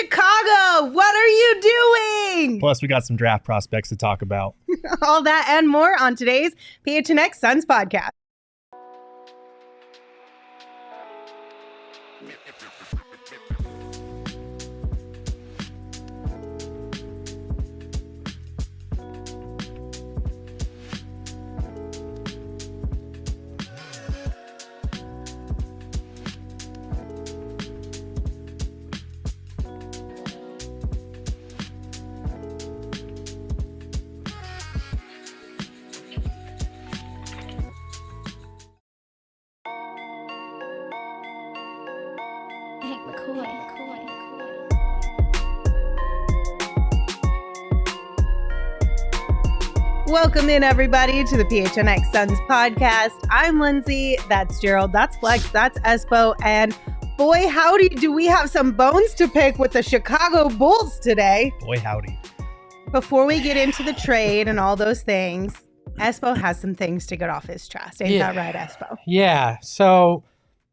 Chicago, what are you doing? Plus, we got some draft prospects to talk about. All that and more on today's PHNX Suns Podcast. Welcome in, everybody, to the PHNX Suns Podcast. I'm Lindsay. That's Gerald. That's Flex. That's Espo. And boy, howdy, do we have some bones to pick with the Chicago Bulls today. Boy, howdy. Before we get into the trade and all those things, Espo has some things to get off his chest. Ain't that right, Espo? Yeah. So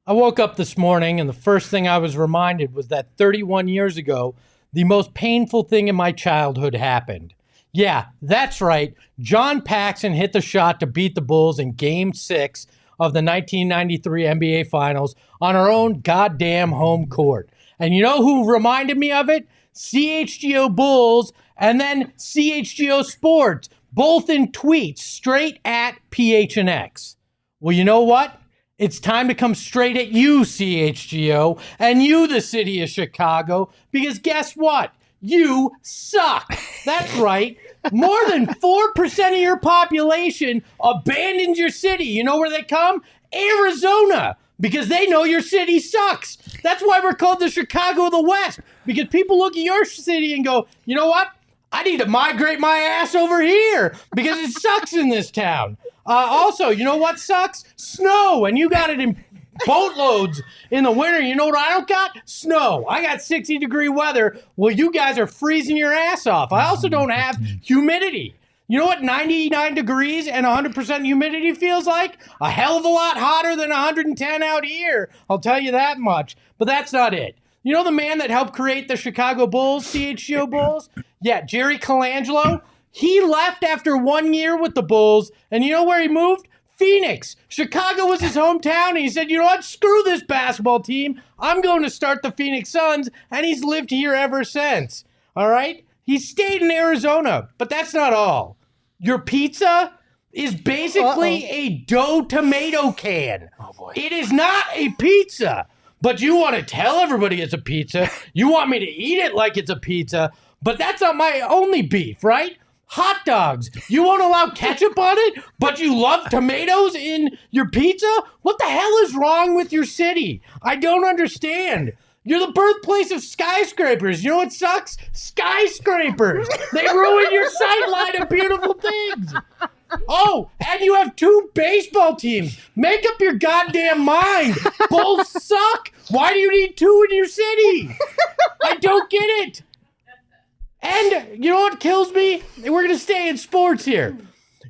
I woke up this morning, and the first thing I was reminded was that 31 years ago, the most painful thing in my childhood happened. Yeah, that's right. John Paxson hit the shot to beat the Bulls in Game 6 of the 1993 NBA Finals on our own goddamn home court. And you know who reminded me of it? CHGO Bulls and then CHGO Sports, both in tweets straight at PHNX. Well, you know what? It's time to come straight at you, CHGO, and you, the city of Chicago, because guess what? You suck. That's right. More than 4% of your population abandons your city. You know where they come? Arizona, because they know your city sucks. That's why we're called the Chicago of the West, because people look at your city and go, you know what? I need to migrate my ass over here because it sucks in this town. Also, you know what sucks? Snow, and you got it in boatloads in the winter. You know what I don't got? Snow. I got 60-degree weather. Well, you guys are freezing your ass off. I also don't have humidity. You know what 99 degrees and 100% humidity feels like? A hell of a lot hotter than 110 out here. I'll tell you that much. But that's not it. You know the man that helped create the Chicago Bulls, CHGO Bulls? Yeah, Jerry Colangelo. He left after 1 year with the Bulls, and you know where he moved? Phoenix. Chicago was his hometown, and he said, you know what, screw this basketball team. I'm going to start the Phoenix Suns, and he's lived here ever since. All right? He stayed in Arizona, but that's not all. Your pizza is basically a dough tomato can. Oh, boy. It is not a pizza, but you want to tell everybody it's a pizza. You want me to eat it like it's a pizza, but that's not my only beef, right? Hot dogs. You won't allow ketchup on it, but you love tomatoes in your pizza? What the hell is wrong with your city? I don't understand. You're the birthplace of skyscrapers. You know what sucks? Skyscrapers. They ruin your sightline of beautiful things. Oh, and you have 2 baseball teams. Make up your goddamn mind. Bulls suck. Why do you need 2 in your city? I don't get it. And you know what kills me? We're going to stay in sports here.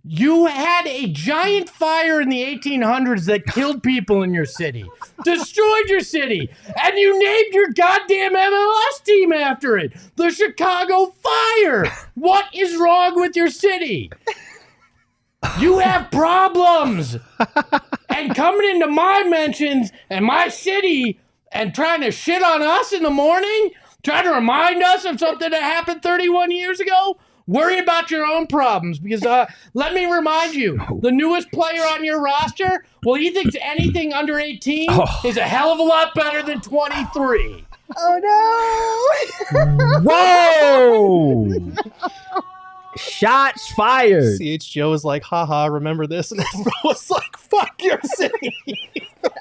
You had a giant fire in the 1800s that killed people in your city, destroyed your city, and you named your goddamn MLS team after it, the Chicago Fire. What is wrong with your city? You have problems. And coming into my mentions and my city and trying to shit on us in the morning, trying to remind us of something that happened 31 years ago? Worry about your own problems, because let me remind you, the newest player on your roster, well, he thinks anything under 18 is a hell of a lot better than 23. Oh, no. Whoa. No. Shots fired. CHGO was like, haha, remember this? And Espo was like, fuck your city.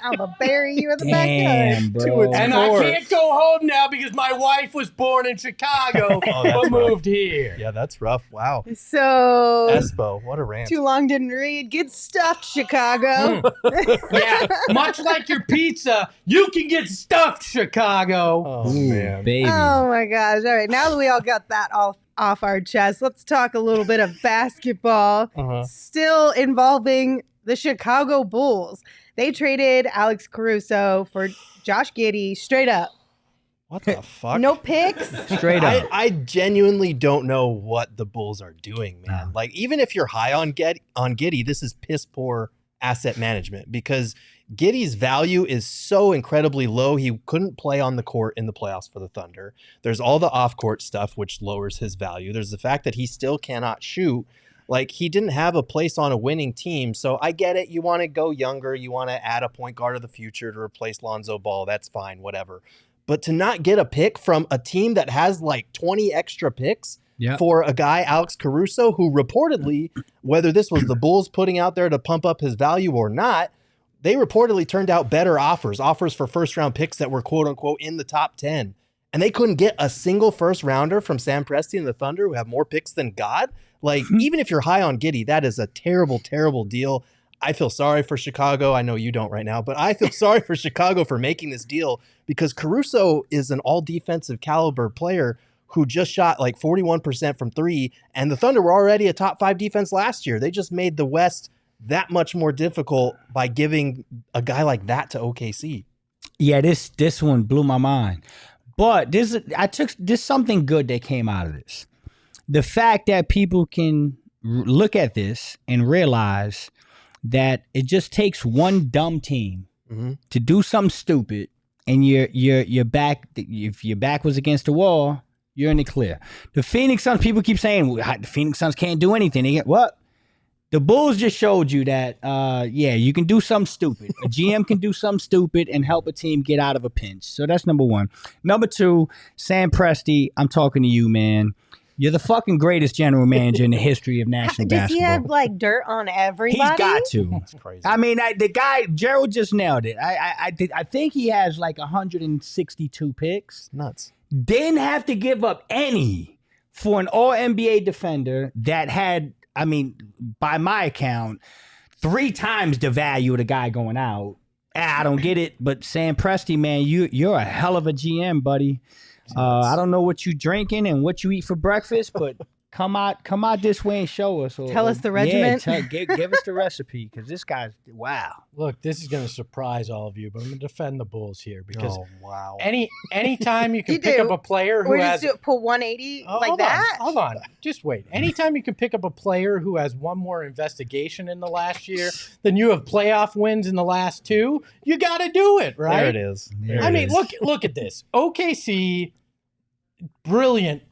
I'm going to bury you in the Damn, backyard. And I can't go home now because my wife was born in Chicago but moved here. Yeah, that's rough. Wow. So, Espo, what a rant. too long didn't read. Get stuffed, Chicago. Yeah, much like your pizza, you can get stuffed, Chicago. Oh, man. Baby. Oh, my gosh. All right, now that we all got that off our chest, let's talk a little bit of basketball. Still involving the Chicago Bulls. They traded Alex Caruso for Josh Giddey straight up. What the fuck? No picks. Straight up. I genuinely don't know what the Bulls are doing, man. No. Like, even if you're high on Giddey, this is piss poor asset management because Giddey's value is so incredibly low. He couldn't play on the court in the playoffs for the Thunder. There's all the off-court stuff, which lowers his value. There's the fact that he still cannot shoot. Like, he didn't have a place on a winning team. So I get it. You want to go younger. You want to add a point guard of the future to replace Lonzo Ball. That's fine, whatever. But to not get a pick from a team that has like 20 extra picks for a guy, Alex Caruso, who reportedly, whether this was the Bulls putting out there to pump up his value or not, they reportedly turned out better offers for first-round picks that were quote-unquote in the top 10. And they couldn't get a single first-rounder from Sam Presti and the Thunder who have more picks than God. Like, even if you're high on Giddey, that is a terrible, terrible deal. I feel sorry for Chicago. I know you don't right now, but I feel sorry for Chicago for making this deal because Caruso is an all-defensive caliber player who just shot like 41% from three, and the Thunder were already a top 5 defense last year. They just made the West that much more difficult by giving a guy like that to OKC. Yeah, this one blew my mind. But there's something good that came out of this. The fact that people can look at this and realize that it just takes one dumb team to do something stupid, and your back, if your back was against the wall, you're in the clear. The Phoenix Suns, people keep saying the Phoenix Suns can't do anything. They get what? The Bulls just showed you that, you can do something stupid. A GM can do something stupid and help a team get out of a pinch. So that's number one. Number two, Sam Presti, I'm talking to you, man. You're the fucking greatest general manager in the history of national basketball. Does he have like dirt on everybody? He's got to. That's crazy. I mean, the guy, Gerald just nailed it. I think he has like 162 picks. Nuts. Didn't have to give up any for an all-NBA defender that had, I mean, by my account, 3 times the value of the guy going out. I don't get it, but Sam Presti, man, you're a hell of a GM, buddy. I don't know what you drinking and what you eat for breakfast, but come out this way and show us. Tell us the regimen. Yeah, give us the recipe, because this guy's, wow. Look, this is going to surprise all of you, but I'm going to defend the Bulls here because wow. anytime you can pick up a player who has pull 180 like hold that. Hold on, just wait. Anytime you can pick up a player who has one more investigation in the last year than you have playoff wins in the last 2, you got to do it, right? There it is. I mean, look at this. OKC, brilliant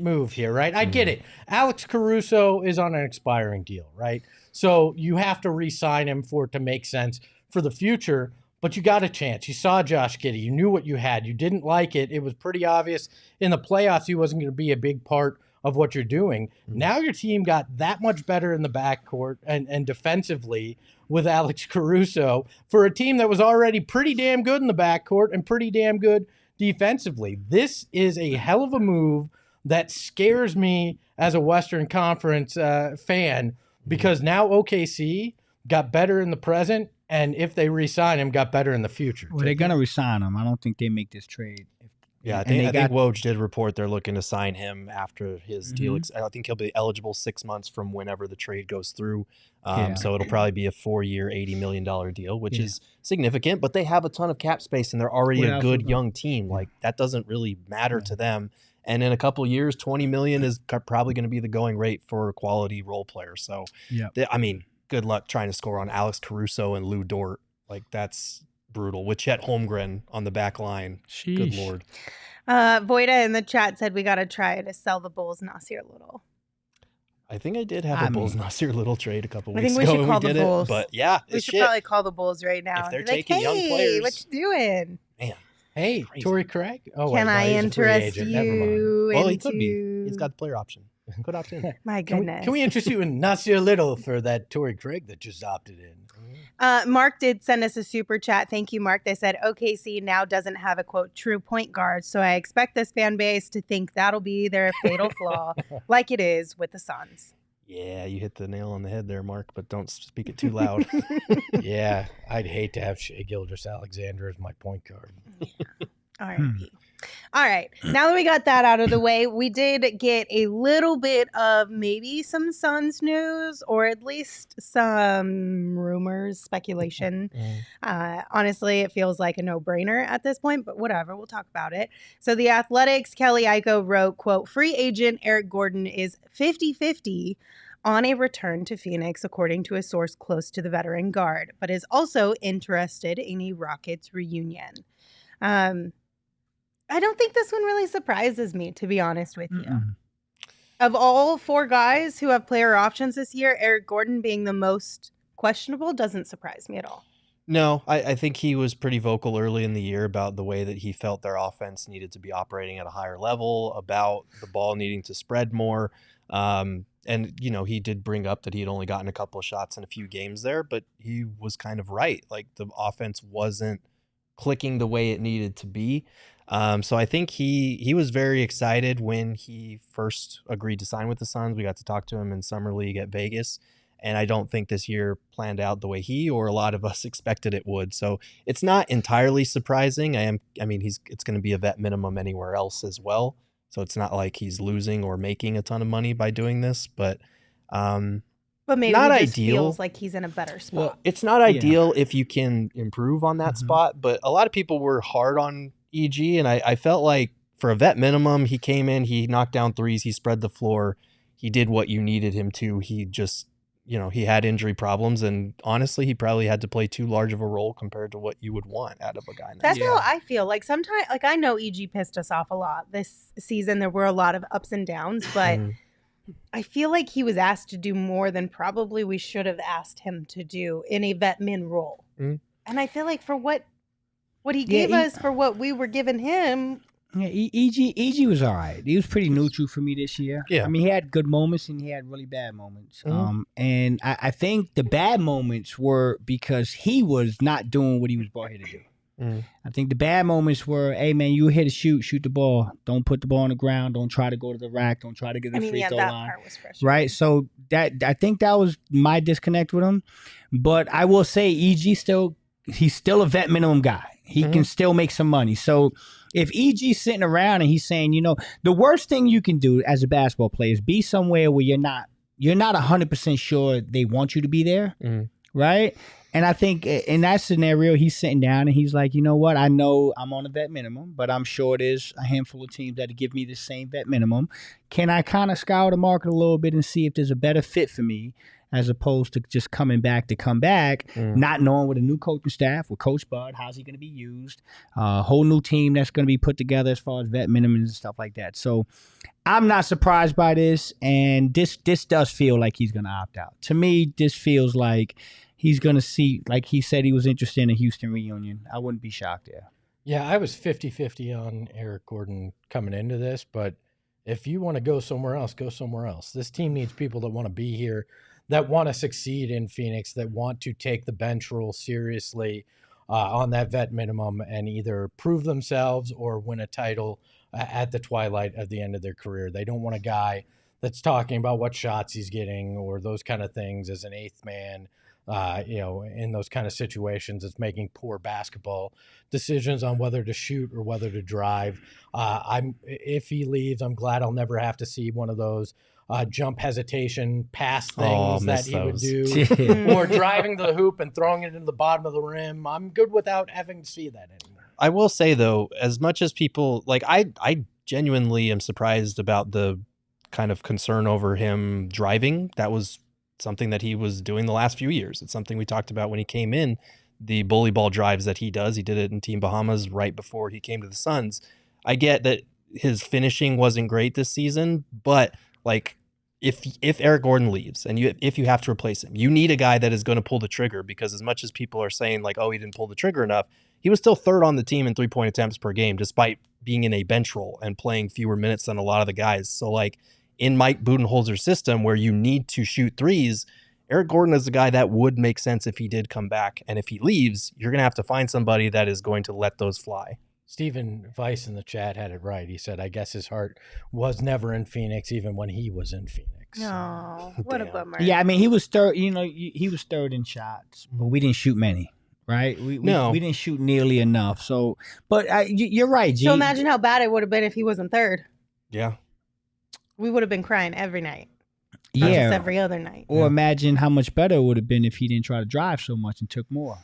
move here, right? I get it. Alex Caruso is on an expiring deal, right? So you have to re-sign him for it to make sense for the future, but you got a chance. You saw Josh Giddey. You knew what you had. You didn't like it. It was pretty obvious in the playoffs he wasn't going to be a big part of what you're doing. Now your team got that much better in the backcourt and defensively with Alex Caruso for a team that was already pretty damn good in the backcourt and pretty damn good defensively. This is a hell of a move that scares me as a Western Conference fan, because now OKC got better in the present, and if they re-sign him, got better in the future. Well, they're going to re-sign him. I don't think they make this trade. Yeah, I think Woj did report they're looking to sign him after his deal. I think he'll be eligible 6 months from whenever the trade goes through. So it'll probably be a 4-year, $80 million deal, which is significant. But they have a ton of cap space, and they're already a good young team. Like, that doesn't really matter to them. And in a couple of years, $20 million is probably going to be the going rate for a quality role player. So, I mean, good luck trying to score on Alex Caruso and Lou Dort. Like, that's brutal. With Chet Holmgren on the back line. Sheesh. Good Lord. Voida in the chat said we got to try to sell the Bulls Nasir Little. I think I did have a Bulls Nasir Little trade a couple weeks ago. I think we should call the Bulls. But yeah, we should probably call the Bulls right now. If they're taking young players. What you doing? Man. Hey, Torrey Craig. Oh, can I interest you? Never mind. Well, he could be. He's got the player option. Could opt in. My goodness. Can we interest you in Nasir Little for that Torrey Craig that just opted in? Mark did send us a super chat. Thank you, Mark. They said OKC now doesn't have a, quote, true point guard. So I expect this fan base to think that'll be their fatal flaw, like it is with the Suns. Yeah, you hit the nail on the head there, Mark, but don't speak it too loud. Yeah, I'd hate to have Shai Gilgeous-Alexander as my point guard. R.I.P. All right. Now that we got that out of the way, we did get a little bit of maybe some Suns news, or at least some rumors, speculation. Honestly, it feels like a no-brainer at this point, but whatever. We'll talk about it. So the Athletics' Kelly Iko wrote, quote, free agent Eric Gordon is 50-50 on a return to Phoenix, according to a source close to the veteran guard, but is also interested in a Rockets reunion. I don't think this one really surprises me, to be honest with you. Of all four guys who have player options this year, Eric Gordon being the most questionable doesn't surprise me at all. No, I think he was pretty vocal early in the year about the way that he felt their offense needed to be operating at a higher level, about the ball needing to spread more. And, you know, he did bring up that he had only gotten a couple of shots in a few games there, but he was kind of right. Like, the offense wasn't clicking the way it needed to be. So I think he was very excited when he first agreed to sign with the Suns. We got to talk to him in Summer League at Vegas, and I don't think this year planned out the way he or a lot of us expected it would. So it's not entirely surprising. I mean, it's going to be a vet minimum anywhere else as well. So it's not like he's losing or making a ton of money by doing this, but maybe not he just ideal. Feels like he's in a better spot. Well, it's not ideal if you can improve on that spot, but a lot of people were hard on EG, and I felt like for a vet minimum, he came in, he knocked down threes, he spread the floor, he did what you needed him to. He just, you know, he had injury problems, and honestly, he probably had to play too large of a role compared to what you would want out of a guy. That's how I feel. Like sometimes, like I know EG pissed us off a lot this season. There were a lot of ups and downs, but I feel like he was asked to do more than probably we should have asked him to do in a vet min role. And I feel like for what he gave us for what we were giving him. Yeah, EG was all right. He was pretty neutral for me this year. Yeah. I mean, he had good moments and he had really bad moments. And I think the bad moments were because he was not doing what he was brought here to do. I think the bad moments were, hey, man, you were here to shoot the ball. Don't put the ball on the ground. Don't try to go to the rack. Don't try to get the free throw that line. part was frustrating. Right? So I think that was my disconnect with him. But I will say EG he's still a vet minimum guy. He can still make some money. So if EG's sitting around and he's saying, you know, the worst thing you can do as a basketball player is be somewhere where you're not 100% sure they want you to be there, right? And I think in that scenario, he's sitting down and he's like, you know what? I know I'm on a vet minimum, but I'm sure there's a handful of teams that give me the same vet minimum. Can I kind of scour the market a little bit and see if there's a better fit for me, as opposed to just coming back to come back, not knowing with a new coaching staff, with Coach Bud, how's he going to be used, a whole new team that's going to be put together as far as vet minimums and stuff like that. So I'm not surprised by this, and this does feel like he's going to opt out. To me, this feels like he's going to see, like he said he was interested in a Houston reunion. I wouldn't be shocked there. Yeah, I was 50-50 on Eric Gordon coming into this, but if you want to go somewhere else, go somewhere else. This team needs people that want to be here, that want to succeed in Phoenix, that want to take the bench role seriously on that vet minimum and either prove themselves or win a title at the twilight of the end of their career. They don't want a guy that's talking about what shots he's getting or those kind of things as an eighth man, in those kind of situations. It's making poor basketball decisions on whether to shoot or whether to drive. If he leaves, I'm glad I'll never have to see one of those jump hesitation pass things that he would do, or driving the hoop and throwing it into the bottom of the rim. I'm good without having to see that anymore. I will say, though, as much as people, like, I genuinely am surprised about the kind of concern over him driving. That was something that he was doing the last few years. It's something we talked about when he came in, the bully ball drives that he does. He did it in Team Bahamas right before he came to the Suns. I get that his finishing wasn't great this season, but like, if Eric Gordon leaves and if you have to replace him, you need a guy that is going to pull the trigger, because as much as people are saying like, oh, he didn't pull the trigger enough, he was still third on the team in 3-point attempts per game, despite being in a bench role and playing fewer minutes than a lot of the guys. So like in Mike Budenholzer's system where you need to shoot threes, Eric Gordon is the guy that would make sense if he did come back. And if he leaves, you're going to have to find somebody that is going to let those fly. Stephen Weiss in the chat had it right. He said, I guess his heart was never in Phoenix, even when he was in Phoenix. No, what a bummer. Yeah, I mean, he was third. You know, he was third in shots, but we didn't shoot many, right? We No. didn't shoot nearly enough. So, but you're right, G. So imagine how bad it would have been if he wasn't third. Yeah. We would have been crying every night. Not just Yeah. every other night. Or imagine how much better it would have been if he didn't try to drive so much and took more.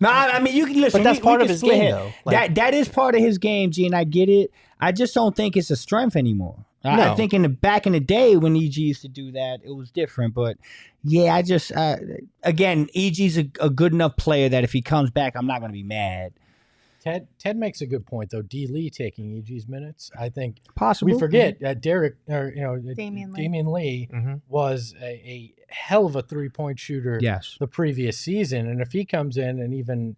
No, I mean, you can listen. But that's part we of can his split game, hairs. though. Like- that is part of his game, G, and I get it. I just don't think it's a strength anymore. I No. think back in the day when EG used to do that, it was different. But yeah, I just again, EG's a good enough player that if he comes back, I'm not going to be mad. Ted makes a good point though. D. Lee taking EG's minutes. I think Possible. we forget Derek or Damian Lee. Damian Lee was a hell of a 3-point shooter. Yes. The previous season, and if he comes in and even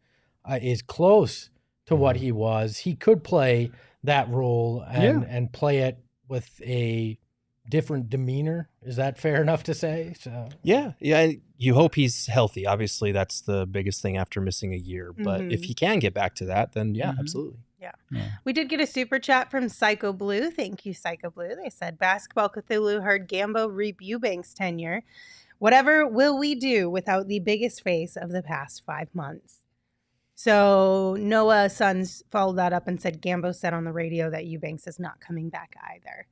is close to what he was, he could play that role and play it with a different demeanor. Is that fair enough to say? So Yeah. You hope he's healthy. Obviously, that's the biggest thing after missing a year. But if he can get back to that, then absolutely. Yeah. We did get a super chat from Psycho Blue. Thank you, Psycho Blue. They said, Basketball Cthulhu heard Gambo reap Eubanks' tenure. Whatever will we do without the biggest face of the past 5 months? So Noah Suns followed that up and said, Gambo said on the radio that Eubanks is not coming back either.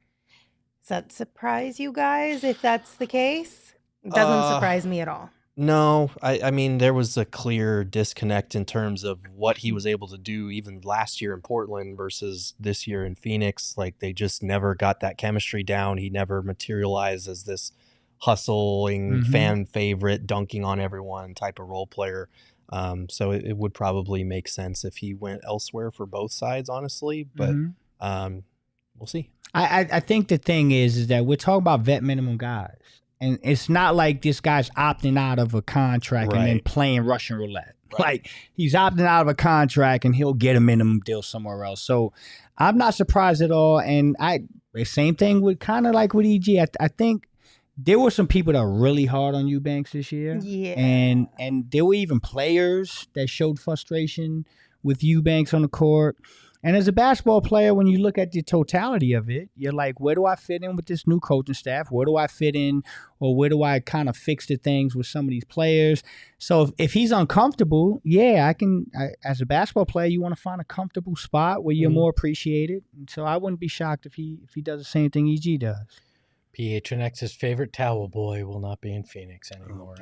Does that surprise you guys if that's the case? It doesn't surprise me at all. No, I mean, there was a clear disconnect in terms of what he was able to do even last year in Portland versus this year in Phoenix. Like, they just never got that chemistry down. He never materialized as this hustling fan favorite, dunking on everyone type of role player. So it would probably make sense if he went elsewhere for both sides, honestly. But we'll see. I think the thing is that we're talking about vet minimum guys. And it's not like this guy's opting out of a contract and then Right. playing Russian roulette. Like, he's opting out of a contract and he'll get a minimum deal somewhere else. So I'm not surprised at all. And the same thing with kind of like with EG. I think there were some people that were really hard on Eubanks this year. Yeah. And there were even players that showed frustration with Eubanks on the court. And as a basketball player, when you look at the totality of it, you're like, where do I fit in with this new coaching staff? Where do I fit in? Or where do I kind of fix the things with some of these players? So if he's uncomfortable, yeah, as a basketball player, you want to find a comfortable spot where you're more appreciated. And so I wouldn't be shocked if he does the same thing EG does. PHNX's favorite towel boy will not be in Phoenix anymore.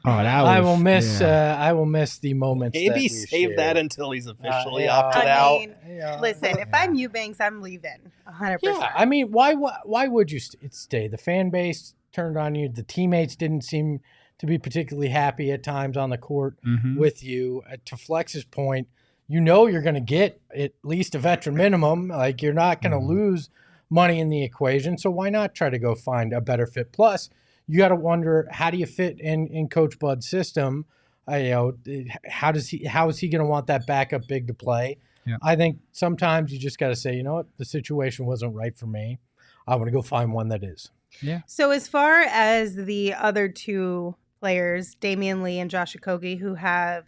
I will miss the moments. Maybe that we save shared. that until he's officially yeah. opted I out. mean, listen, if I'm Eubanks, I'm leaving 100%. Yeah, I mean, why would you stay? The fan base turned on you. The teammates didn't seem to be particularly happy at times on the court with you. To Flex's point, you're going to get at least a veteran minimum. Like, you're not going to lose money in the equation. So why not try to go find a better fit? Plus, you got to wonder, how do you fit in Coach Bud's system? How is he going to want that backup big to play? Yeah. I think sometimes you just got to say, you know what, the situation wasn't right for me. I want to go find one that is. Yeah. So as far as the other two players, Damian Lee and Josh Okogie, who have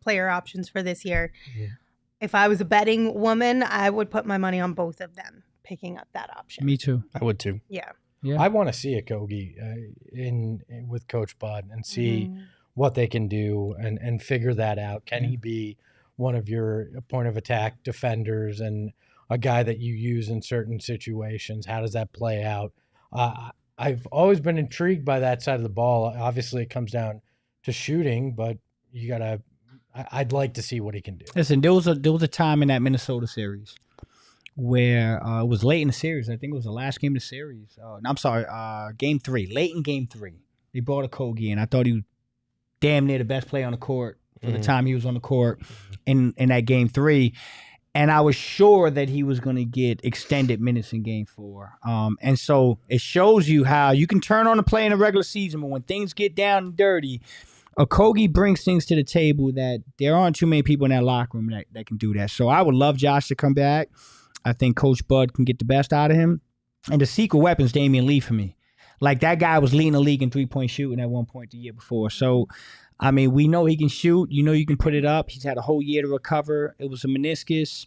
player options for this year, if I was a betting woman, I would put my money on both of them picking up that option. Me too. I would too. Yeah. Yeah. I want to see Okogie in with Coach Bud and see what they can do and figure that out. Can he be one of your point of attack defenders and a guy that you use in certain situations? How does that play out? I've always been intrigued by that side of the ball. Obviously, it comes down to shooting, but I'd like to see what he can do. Listen, there was a time in that Minnesota series where it was late in the series. I think it was the last game of the series. Game 3. Late in game 3. They brought Okogie, and I thought he was damn near the best player on the court for the time he was on the court in that game 3. And I was sure that he was going to get extended minutes in game 4. And so it shows you how you can turn on a play in the regular season, but when things get down and dirty, Okogie brings things to the table that there aren't too many people in that locker room that can do that. So I would love Josh to come back. I think Coach Bud can get the best out of him. And the secret weapon's Damian Lee for me. Like, that guy was leading the league in three-point shooting at one point the year before. So, I mean, we know he can shoot. You know you can put it up. He's had a whole year to recover. It was a meniscus.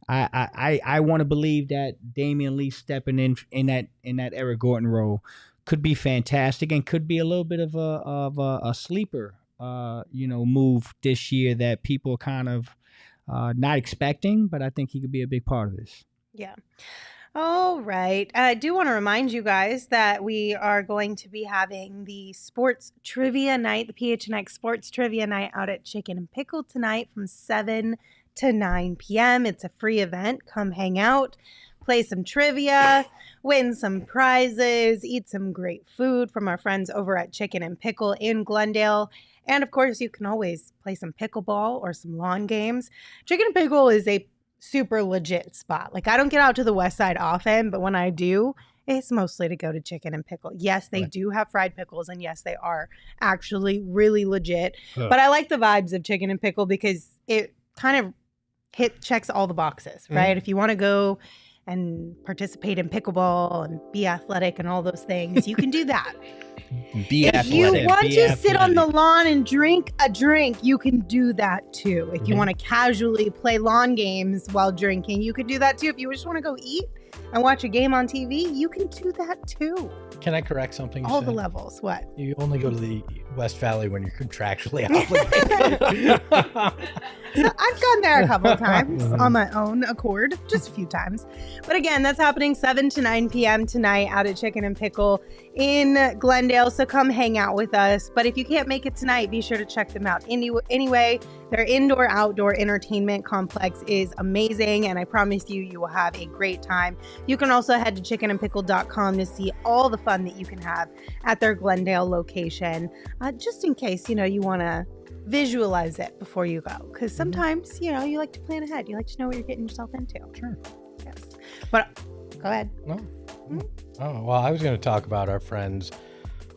I want to believe that Damian Lee stepping in that Eric Gordon role could be fantastic and could be a little bit of a sleeper move this year that people kind of not expecting, but I think he could be a big part of this. Yeah. All right. I do want to remind you guys that we are going to be having the sports trivia night, the PHNX sports trivia night out at Chicken and Pickle tonight from 7 to 9 p.m. It's a free event. Come hang out, play some trivia, win some prizes, eat some great food from our friends over at Chicken and Pickle in Glendale. And of course, you can always play some pickleball or some lawn games. Chicken and Pickle is a super legit spot. Like, I don't get out to the west side often, but when I do, it's mostly to go to Chicken and Pickle. Yes, they do have fried pickles, and yes, they are actually really legit. But I like the vibes of Chicken and Pickle because it kind of checks all the boxes, right? If you want to go and participate in pickleball and be athletic and all those things, you can do that. If you want to sit on the lawn and drink a drink, you can do that too. If you want to casually play lawn games while drinking, you can do that too. If you just want to go eat and watch a game on TV, you can do that too. Can I correct something? All the levels. What? You only go to the West Valley when you're contractually obligated. So I've gone there a couple of times on my own accord, just a few times. But again, that's happening 7 to 9 p.m. tonight out at Chicken and Pickle in Glendale. So come hang out with us. But if you can't make it tonight, be sure to check them out. Anyway, their indoor-outdoor entertainment complex is amazing, and I promise you, you will have a great time. You can also head to chickenandpickle.com to see all the fun that you can have at their Glendale location, just in case, you want to visualize it before you go, because sometimes you like to plan ahead. You like to know what you're getting yourself into. Sure. Yes. But go ahead. No. Oh, well, I was going to talk about our friends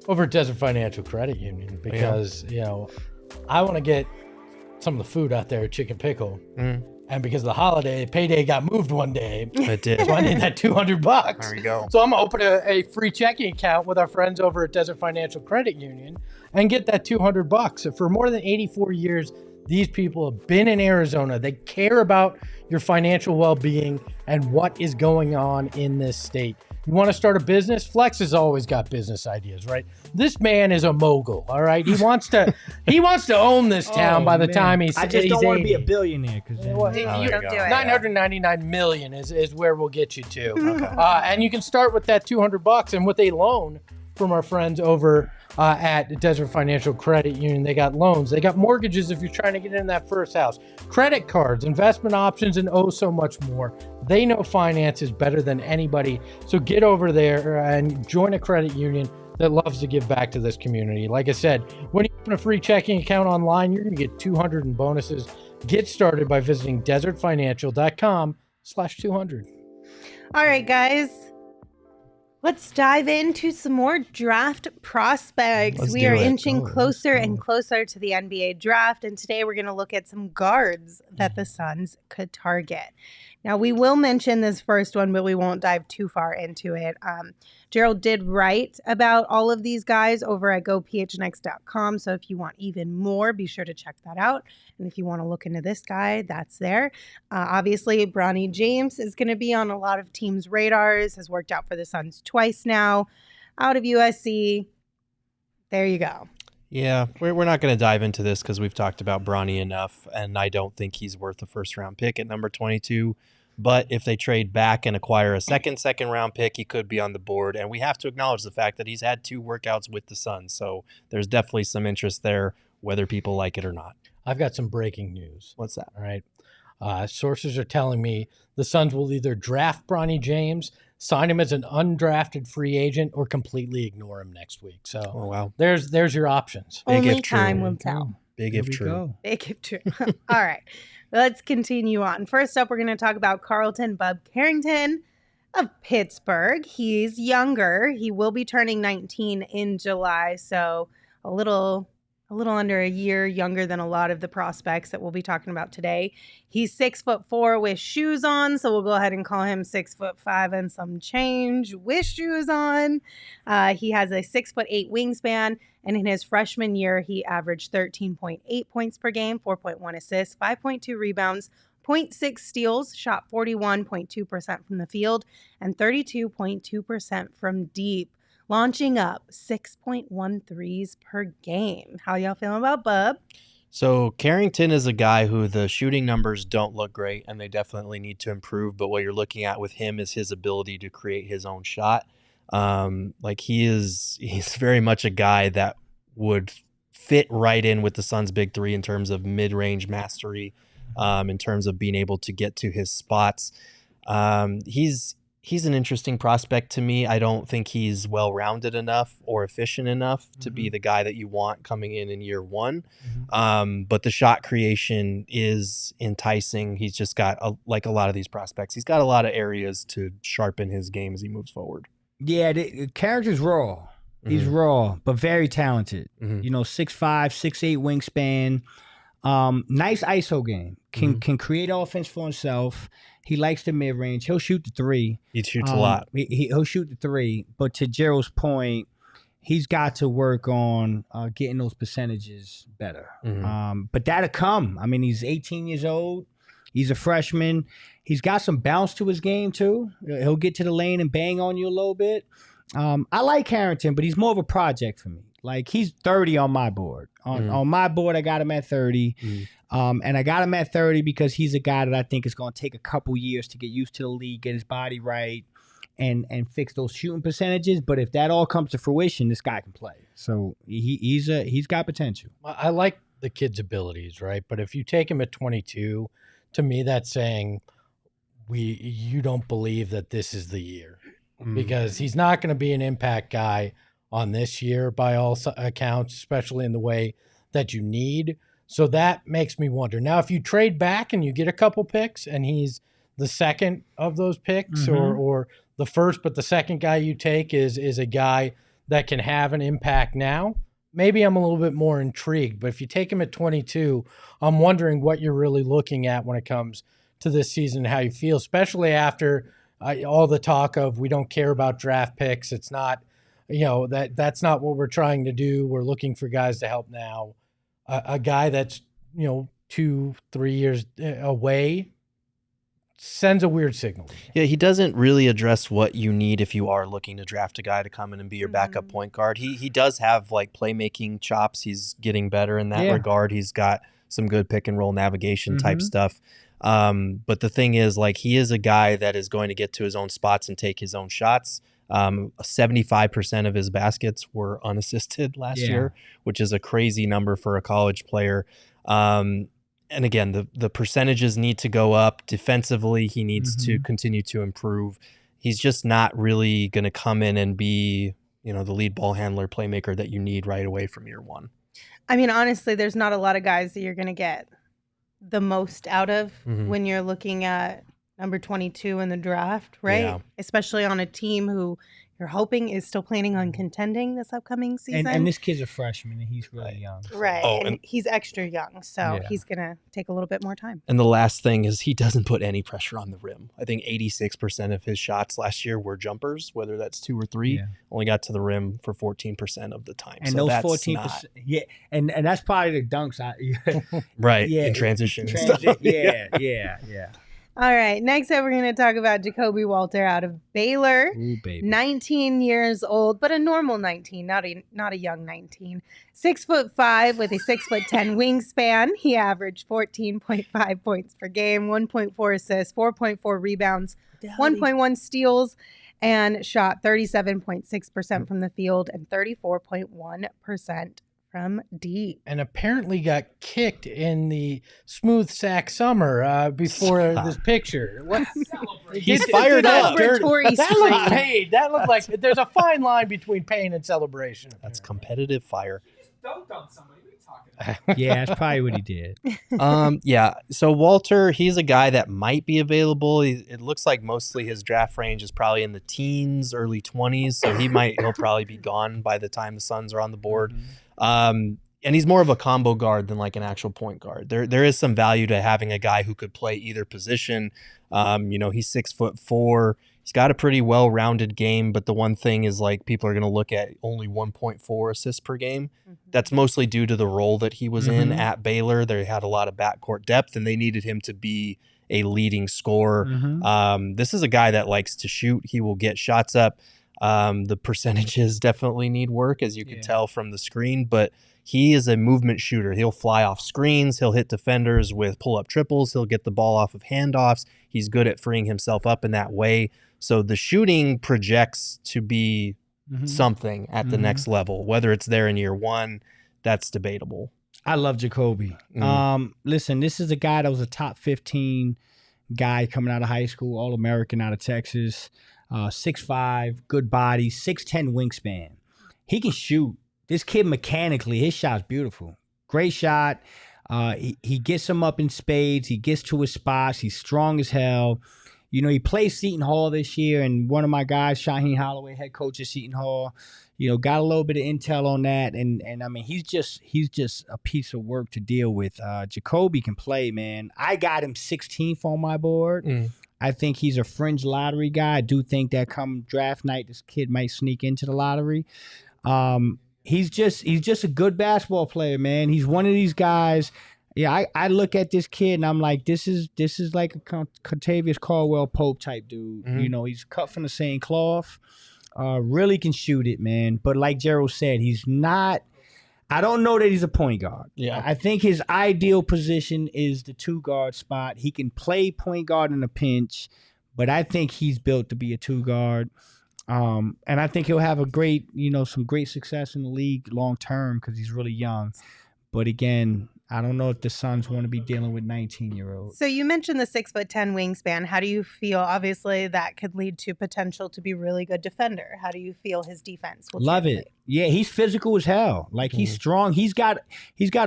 over at Desert Financial Credit Union because I want to get some of the food out there at Chicken Pickle, and because of the holiday, payday got moved one day. It did. So I need that $200. There you go. So I'm gonna open a free checking account with our friends over at Desert Financial Credit Union and get that $200. For more than 84 years, these people have been in Arizona. They care about your financial well-being and what is going on in this state. You want to start a business? Flex has always got business ideas, right? This man is a mogul, all right? He wants to own this town by the time he's 80. I just don't want to be a billionaire because You don't do it. 999 million is where we'll get you to. And you can start with that $200 and with a loan from our friends over at Desert Financial Credit Union. They got loans. They got mortgages if you're trying to get in that first house. Credit cards, investment options, and so much more. They know finances better than anybody. So get over there and join a credit union that loves to give back to this community. Like I said, when you open a free checking account online, you're going to get $200 in bonuses. Get started by visiting desertfinancial.com/200. All right, guys. Let's dive into some more draft prospects. We are inching closer and closer to the NBA draft, and today we're going to look at some guards that the Suns could target. Now, we will mention this first one, but we won't dive too far into it. Gerald did write about all of these guys over at gophnx.com, so if you want even more, be sure to check that out. And if you want to look into this guy, that's there. Obviously, Bronny James is going to be on a lot of teams' radars, has worked out for the Suns twice now, out of USC. There you go. Yeah, we're not going to dive into this because we've talked about Bronny enough, and I don't think he's worth a first-round pick at number 22. But if they trade back and acquire a second-round pick, he could be on the board. And we have to acknowledge the fact that he's had 2 workouts with the Suns, so there's definitely some interest there, whether people like it or not. I've got some breaking news. What's that? All right. Sources are telling me the Suns will either draft Bronny James, sign him as an undrafted free agent, or completely ignore him next week. So wow. There's your options. Big Only if true. time will tell. Big if true. Big if true. All right. Let's continue on. First up, we're going to talk about Carlton Bub Carrington of Pittsburgh. He's younger. He will be turning 19 in July, so a little under a year younger than a lot of the prospects that we'll be talking about today. He's 6'4" with shoes on, so we'll go ahead and call him 6'5" and some change with shoes on. He has a 6'8" wingspan, and in his freshman year, he averaged 13.8 points per game, 4.1 assists, 5.2 rebounds, 0.6 steals, shot 41.2% from the field, and 32.2% from deep. launching up 6.1 threes per game. How y'all feeling about Bub? So Carrington is a guy who the shooting numbers don't look great, and they definitely need to improve. But what you're looking at with him is his ability to create his own shot. He's very much a guy that would fit right in with the Suns' big three in terms of mid-range mastery, in terms of being able to get to his spots. He's an interesting prospect to me. I don't think he's well-rounded enough or efficient enough to be the guy that you want coming in year one. But the shot creation is enticing. He's just got, like a lot of these prospects, he's got a lot of areas to sharpen his game as he moves forward. Yeah, the character's raw. He's raw, but very talented. 6'5", 6'8" wingspan. Nice ISO game. Can create offense for himself. He likes the mid range. He'll shoot the three. He shoots a lot. He'll shoot the three. But to Gerald's point, he's got to work on getting those percentages better. But that'll come. I mean, he's 18 years old. He's a freshman. He's got some bounce to his game too. He'll get to the lane and bang on you a little bit. I like Carrington, but he's more of a project for me. Like, he's 30 on my board. On my board, I got him at 30. And I got him at 30 because he's a guy that I think is going to take a couple years to get used to the league, get his body right, and fix those shooting percentages. But if that all comes to fruition, this guy can play. So he's got potential. I like the kid's abilities, right? But if you take him at 22, to me, that's saying you don't believe that this is the year. Because he's not going to be an impact guy on this year by all accounts, especially in the way that you need. So that makes me wonder. Now, if you trade back and you get a couple picks and he's the second of those picks or the first, but the second guy you take is a guy that can have an impact now, maybe I'm a little bit more intrigued. But if you take him at 22, I'm wondering what you're really looking at when it comes to this season and how you feel, especially after all the talk of we don't care about draft picks. It's not, that's not what we're trying to do. We're looking for guys to help now. A guy that's, 2-3 years away sends a weird signal. Yeah, he doesn't really address what you need if you are looking to draft a guy to come in and be your backup point guard. He does have like playmaking chops. He's getting better in that regard. He's got some good pick and roll navigation type stuff. But the thing is, like, he is a guy that is going to get to his own spots and take his own shots. 75% of his baskets were unassisted last year, which is a crazy number for a college player. And again, the percentages need to go up. Defensively, he needs to continue to improve. He's just not really going to come in and be, the lead ball handler playmaker that you need right away from year one. I mean, honestly, there's not a lot of guys that you're going to get the most out of when you're looking at number 22 in the draft, right? Yeah. Especially on a team who you're hoping is still planning on contending this upcoming season. And this kid's a freshman and he's really young. Right. Oh, and he's extra young, so he's going to take a little bit more time. And the last thing is he doesn't put any pressure on the rim. I think 86% of his shots last year were jumpers, whether that's 2 or 3. Only got to the rim for 14% of the time. And so those 14%, and that's probably the dunks. Right, in transition and stuff. Yeah. All right, next up, we're going to talk about Jacoby Walter out of Baylor. Ooh, baby. 19 years old, but a normal 19, not a young 19. 6'5" with a 6'10" wingspan. He averaged 14.5 points per game, 1.4 assists, 4.4 rebounds, 1.1 steals, and shot 37.6% from the field and 34.1% from deep. And apparently got kicked in the smooth sack summer before this picture. What? He's fired up. That looked like there's a fine line between pain and celebration. That's competitive fire. Dunked on somebody. What are you talking about? Yeah, that's probably what he did. So Walter, he's a guy that might be available. It looks like mostly his draft range is probably in the teens, early 20s. So he'll probably be gone by the time the Suns are on the board. And he's more of a combo guard than like an actual point guard. There is some value to having a guy who could play either position. He's 6'4". He's got a pretty well-rounded game, but the one thing is, like, people are going to look at only 1.4 assists per game. That's mostly due to the role that he was in at Baylor. They had a lot of backcourt depth, and they needed him to be a leading scorer. This is a guy that likes to shoot. He will get shots up. The percentages definitely need work, as you can tell from the screen, but he is a movement shooter. He'll fly off screens. He'll hit defenders with pull-up triples. He'll get the ball off of handoffs. He's good at freeing himself up in that way. So the shooting projects to be something at the next level. Whether it's there in year one, that's debatable. I love Jacoby. Listen, this is a guy that was a top 15 guy coming out of high school, All-American out of Texas. 6'5", good body, 6'10" wingspan. He can shoot. This kid mechanically, his shot's beautiful. Great shot. He gets them up in spades. He gets to his spots. He's strong as hell. You know, he plays Seton Hall this year, and one of my guys, Shaheen Holloway, head coach at Seton Hall, you know, got a little bit of intel on that. And I mean, he's just a piece of work to deal with. Jacoby can play, man. I got him 16th on my board. I think he's a fringe lottery guy. I do think that come draft night, this kid might sneak into the lottery. He's just a good basketball player, man. He's one of these guys. Yeah, I look at this kid and I'm like, this is like a Contavious Caldwell Pope type dude. You know, he's cut from the same cloth. Really can shoot it, man. But like Gerald said, he's not. I don't know that he's a point guard. Yeah, I think his ideal position is the 2-guard spot. He can play point guard in a pinch, but I think he's built to be a 2-guard. And I think he'll have some great success in the league long term because he's really young. But again, I don't know if the Suns want to be dealing with 19-year-olds. So you mentioned the 6'10" wingspan. How do you feel? Obviously, that could lead to potential to be a really good defender. How do you feel his defense will Love it. Yeah, he's physical as hell. Like he's strong. He's got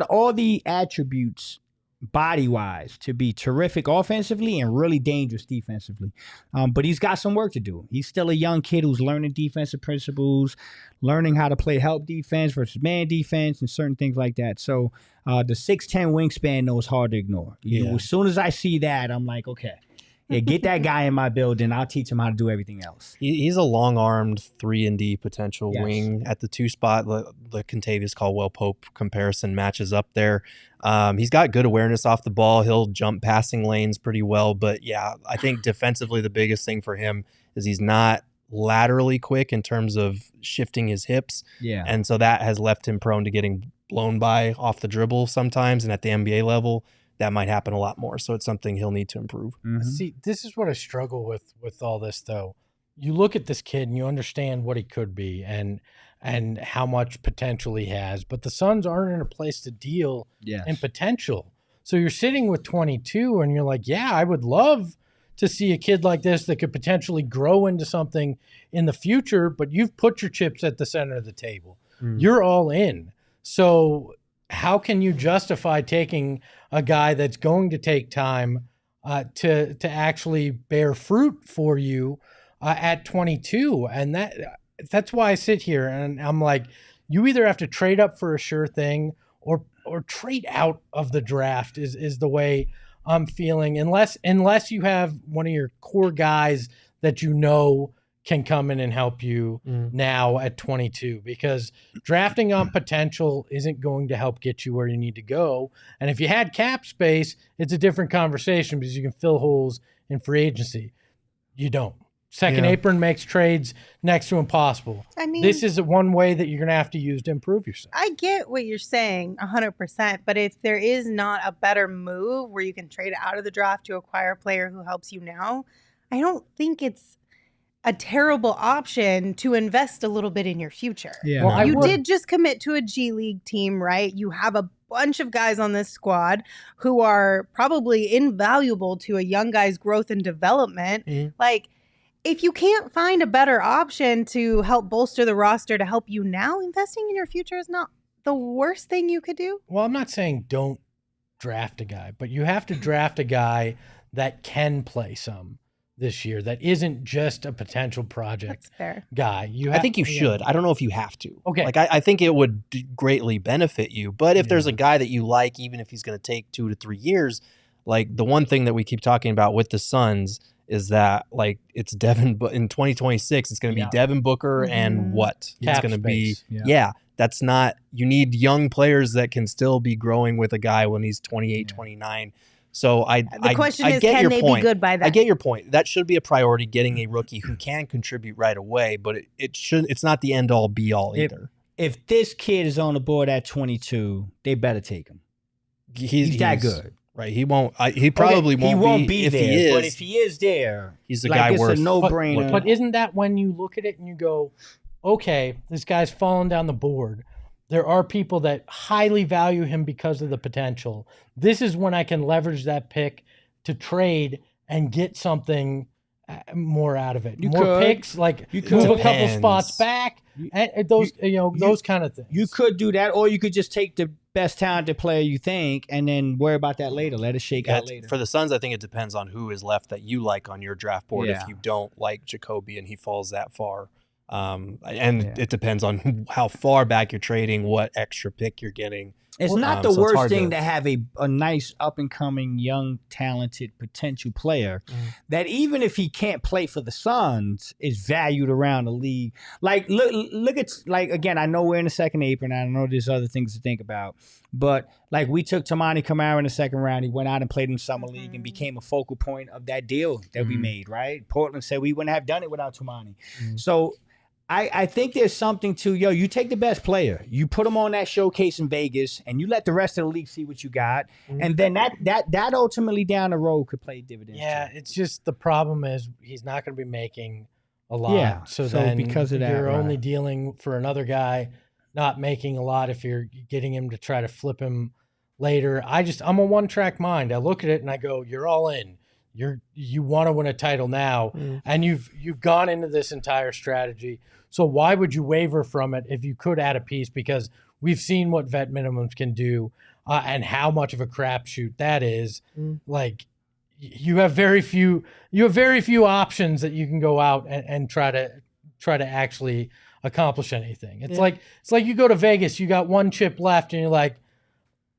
all the attributes body-wise to be terrific offensively and really dangerous defensively. But he's got some work to do. He's still a young kid who's learning defensive principles, learning how to play help defense versus man defense and certain things like that. So the 6'10" wingspan, though, is hard to ignore. You know, as soon as I see that, I'm like, okay, get that guy in my building. I'll teach him how to do everything else. He's a long-armed 3-and-D potential wing at the 2 spot. The Contavious Caldwell Pope comparison matches up there. He's got good awareness off the ball. He'll jump passing lanes pretty well. But, yeah, I think defensively the biggest thing for him is he's not laterally quick in terms of shifting his hips. Yeah. And so that has left him prone to getting blown by off the dribble sometimes. And at the NBA level, that might happen a lot more. So it's something he'll need to improve. See, this is what I struggle with all this, though. You look at this kid and you understand what he could be and how much potential he has, but the Suns aren't in a place to deal in potential. So you're sitting with 22 and you're like, yeah, I would love to see a kid like this that could potentially grow into something in the future, but you've put your chips at the center of the table. You're all in. So how can you justify taking a guy that's going to take time to actually bear fruit for you at 22? And that's why I sit here and I'm like, you either have to trade up for a sure thing or trade out of the draft is the way I'm feeling, unless you have one of your core guys that you know can come in and help you now at 22, because drafting on potential isn't going to help get you where you need to go. And if you had cap space, it's a different conversation because you can fill holes in free agency. You don't. Second apron makes trades next to impossible. I mean, this is one way that you're going to have to use to improve yourself. I get what you're saying 100%, but if there is not a better move where you can trade out of the draft to acquire a player who helps you now, I don't think it's a terrible option to invest a little bit in your future. Yeah, well, you did just commit to a G League team, right? You have a bunch of guys on this squad who are probably invaluable to a young guy's growth and development. Like, if you can't find a better option to help bolster the roster to help you now, investing in your future is not the worst thing you could do. Well, I'm not saying don't draft a guy, but you have to draft a guy that can play some this year, that isn't just a potential project guy. I think you should. I don't know if you have to. Okay. Like, I think it would greatly benefit you. But if there's a guy that you like, even if he's going to take 2 to 3 years, like the one thing that we keep talking about with the Suns is that, like, it's Devin, but in 2026, it's going to be Devin Booker and what? It's going to be, that's not, you need young players that can still be growing with a guy when he's 28, 29. So The question is, get can your they point. be good by that? I get your point. That should be a priority, getting a rookie who can contribute right away, but it's not the end all be all either. If this kid is on the board at 22, they better take him. He's that good. Right. He won't. He probably won't be if there. he is. But if he is there, he's the guy worth. It's a no-brainer. But isn't that when you look at it and you go, okay, this guy's falling down the board. There are people that highly value him because of the potential. This is when I can leverage that pick to trade and get something more out of it. More picks, like move a couple spots back, and those those kind of things. You could do that, or you could just take the best talented player you think and then worry about that later. Let it shake out later. For the Suns, I think it depends on who is left that you like on your draft board. If you don't like Jacoby and he falls that far. It depends on how far back you're trading, what extra pick you're getting. It's not the worst thing to have a nice up-and-coming, young, talented, potential player that even if he can't play for the Suns, is valued around the league. Like, look at, like, again, I know we're in the second apron. I know there's other things to think about. But, like, we took Tamani Camara in the second round. He went out and played in the Summer League and became a focal point of that deal that we made, right? Portland said we wouldn't have done it without Tamani. So I think there's something to, you take the best player, you put him on that showcase in Vegas, and you let the rest of the league see what you got. And then that ultimately down the road could play dividends. Yeah, it's just the problem is he's not going to be making a lot. Yeah, so then because of that, you're only dealing for another guy not making a lot if you're getting him to try to flip him later. I'm a one-track mind. I look at it and I go, you're all in. You want to win a title now, and you've gone into this entire strategy. So why would you waver from it if you could add a piece? Because we've seen what vet minimums can do, and how much of a crapshoot that is. Like, you have very few options that you can go out and try to actually accomplish anything. It's like you go to Vegas, you got one chip left, and you're like,